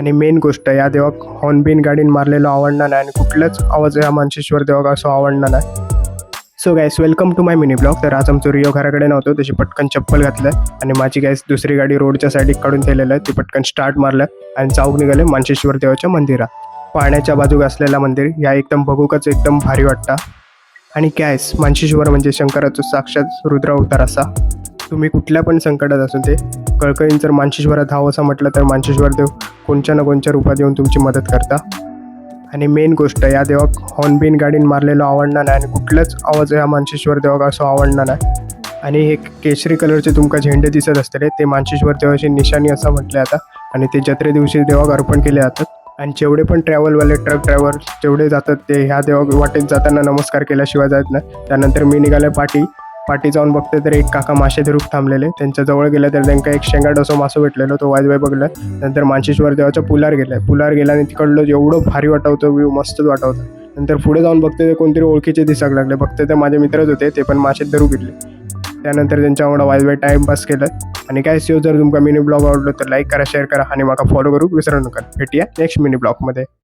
आणि मेन गोष्ट या देवाक हॉर्न बिन गाडीन मारलेलो आवडणार नाही आणि कुठलाच आवाज या मानशेश्वर देवाक असो आवडणार नाही. So guys, welcome to my mini blog. तर आज आमचं रिओ घराकडे नव्हतं, तशी पटकन चप्पल घातलं आणि माझी गाईस दुसरी गाडी रोडच्या साईड काढून ठेवलेलं आहे. ती पटकन स्टार्ट मारलं आणि चाऊक निघाले मानशेश्वर देवाच्या मंदिरात. पाण्याच्या बाजूक असलेला मंदिर या एकदम बघूकच एकदम भारी वाटतं. आणि कायच मानशेश्वर म्हणजे शंकराचं साक्षात रुद्र अवतार असा. तुम्ही कुठल्या पण संकटात असून ते कळकळीन जर मानशेश्वरात धाव असं म्हटलं तर मानशेश्वर देव कोणत्या ना कोणत्या रूपात येऊन तुमची मदत करता. आणि मेन गोष्ट या देवाक हॉर्न बिन गाडीन मारलेलो आवडणार नाही आणि कुठलाच आवाज या मानशेश्वर देवाक असो आवडणार नाही. आणि हे केशरी कलरचे तुमका झेंडे दिसत असतले ते मानशेश्वर देवाची निशाणी असं म्हटले आता. आणि ते जत्रे दिवशी देवाक अर्पण केले जातात. आणि जेवढे पण ट्रॅव्हलवाले ट्रक ड्रायव्हर जेवढे जातात ते ह्या देवाक वाटेत जाताना नमस्कार केल्याशिवाय जात नाही. त्यानंतर मी निघाले पाठी जाऊन बघते तर एक काका मासे धरूक थांबलेले. त्यांच्या जवळ गेले तर त्यांना एक शेंगाड असं मासं भेटलेलो. तो वाजवाय बघलं. नंतर मानशेश्वर देवाच्या पुलार गेला आणि तिकडलं एवढं भारी वाटवतं, व्ह्यू मस्तच वाटवतं. नंतर पुढे जाऊन बघते ते कोणतरी ओळखीचे दिसायला लागले. बघते तर माझे मित्रच होते, ते पण मासे धरू घेतले. त्यानंतर त्यांच्यामुळे वाजवाय टाईमपास केलं. आणि काय जर तुमका मिनी ब्लॉग आवडलो तर लाईक करा, शेअर करा आणि मला फॉलो करू विसरू नका. भेटूया नेक्स्ट मिनी ब्लॉगमध्ये.